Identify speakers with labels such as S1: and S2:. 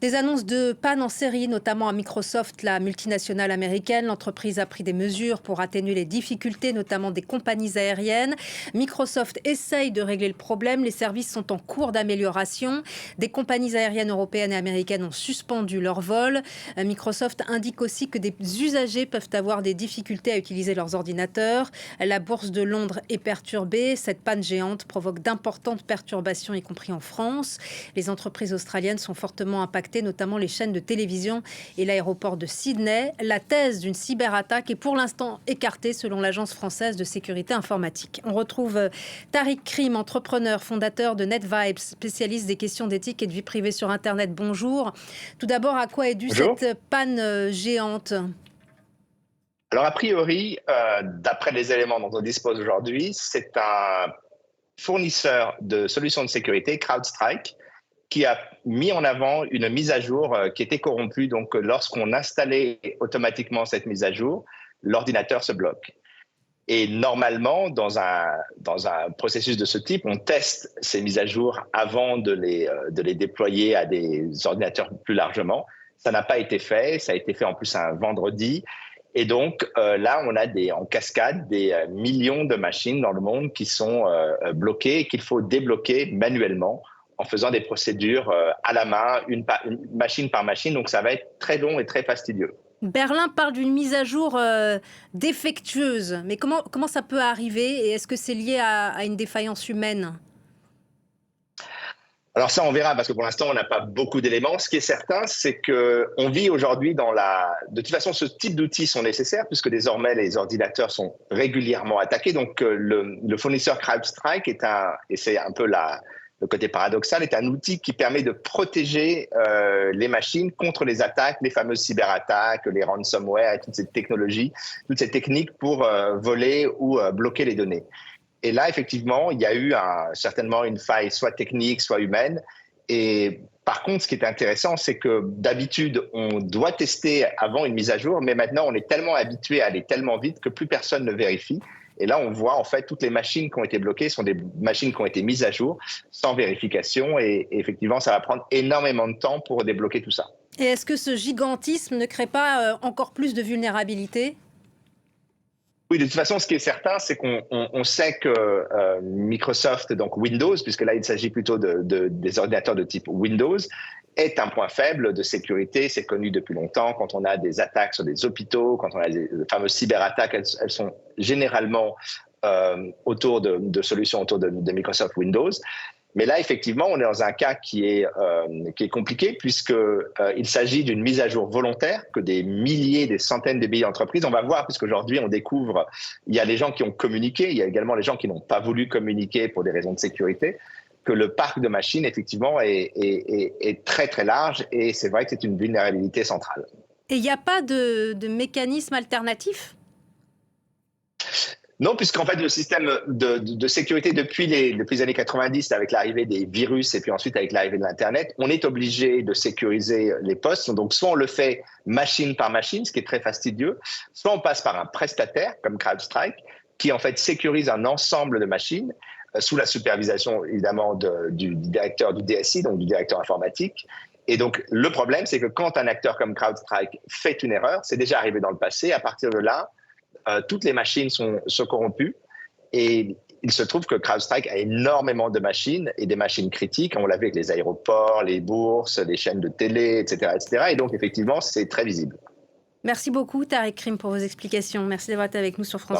S1: Des annonces de panne en série, notamment à Microsoft, la multinationale américaine. L'entreprise a pris des mesures pour atténuer les difficultés, notamment des compagnies aériennes. Microsoft essaye de régler le problème. Les services sont en cours d'amélioration. Des compagnies aériennes européennes et américaines ont suspendu leurs vols. Microsoft indique aussi que des usagers peuvent avoir des difficultés à utiliser leurs ordinateurs. La bourse de Londres est perturbée. Cette panne géante provoque d'importantes perturbations, y compris en France. Les entreprises australiennes sont fortement impactées, notamment les chaînes de télévision et l'aéroport de Sydney. La thèse d'une cyberattaque est pour l'instant écartée selon l'Agence française de sécurité informatique. On retrouve Tariq Krim, entrepreneur, fondateur de NetVibes, spécialiste des questions d'éthique et de vie privée sur Internet. Bonjour. Tout d'abord, à quoi est due
S2: Bonjour.
S1: cette panne géante ?
S2: Alors, a priori, d'après les éléments dont on dispose aujourd'hui, c'est un fournisseur de solutions de sécurité, CrowdStrike, qui a mis en avant une mise à jour qui était corrompue. Donc, lorsqu'on installait automatiquement cette mise à jour, l'ordinateur se bloque. Et normalement, dans un processus de ce type, on teste ces mises à jour avant de les déployer à des ordinateurs plus largement. Ça n'a pas été fait. Ça a été fait en plus un vendredi. Et donc là, on a en cascade des millions de machines dans le monde qui sont bloquées et qu'il faut débloquer manuellement en faisant des procédures à la main, une machine par machine. Donc ça va être très long et très fastidieux.
S1: Berlin parle d'une mise à jour défectueuse. Mais comment ça peut arriver et est-ce que c'est lié à une défaillance humaine ?
S2: Alors ça, on verra, parce que pour l'instant, on n'a pas beaucoup d'éléments. Ce qui est certain, c'est qu'on vit aujourd'hui De toute façon, ce type d'outils sont nécessaires, puisque désormais, les ordinateurs sont régulièrement attaqués. Donc, le fournisseur CrowdStrike et c'est un peu le côté paradoxal, est un outil qui permet de protéger les machines contre les attaques, les fameuses cyberattaques, les ransomware et toutes ces technologies, toutes ces techniques pour voler ou bloquer les données. Et là, effectivement, il y a eu certainement une faille, soit technique, soit humaine. Et par contre, ce qui est intéressant, c'est que d'habitude, on doit tester avant une mise à jour, mais maintenant, on est tellement habitué à aller tellement vite que plus personne ne vérifie. Et là, on voit en fait toutes les machines qui ont été bloquées sont des machines qui ont été mises à jour sans vérification. Et effectivement, ça va prendre énormément de temps pour débloquer tout ça.
S1: Et est-ce que ce gigantisme ne crée pas encore plus de vulnérabilité ?
S2: Oui, de toute façon, ce qui est certain, c'est qu'on sait que Microsoft, donc Windows, puisque là, il s'agit plutôt des ordinateurs de type Windows, est un point faible de sécurité. C'est connu depuis longtemps. Quand on a des attaques sur des hôpitaux, quand on a des fameuses cyberattaques, elles sont généralement autour de solutions autour de Microsoft Windows. Mais là, effectivement, on est dans un cas qui est compliqué puisqu'il s'agit d'une mise à jour volontaire que des milliers, des centaines de milliers d'entreprises. On va voir, puisqu'aujourd'hui, on découvre, il y a les gens qui ont communiqué, il y a également les gens qui n'ont pas voulu communiquer pour des raisons de sécurité, que le parc de machines, effectivement, est très, très large et c'est vrai que c'est une vulnérabilité centrale.
S1: Et il n'y a pas de mécanisme alternatif ?
S2: Non, puisqu'en fait, le système de sécurité depuis les années 90, avec l'arrivée des virus et puis ensuite avec l'arrivée de l'Internet, on est obligé de sécuriser les postes. Donc, soit on le fait machine par machine, ce qui est très fastidieux, soit on passe par un prestataire comme CrowdStrike, qui en fait sécurise un ensemble de machines sous la supervision évidemment du directeur du DSI, donc du directeur informatique. Et donc, le problème, c'est que quand un acteur comme CrowdStrike fait une erreur, c'est déjà arrivé dans le passé, à partir de là, toutes les machines sont corrompues et il se trouve que CrowdStrike a énormément de machines et des machines critiques. On l'a vu avec les aéroports, les bourses, les chaînes de télé, etc., etc. Et donc, effectivement, c'est très visible.
S1: Merci beaucoup, Tariq Krim, pour vos explications. Merci d'avoir été avec nous sur France 24.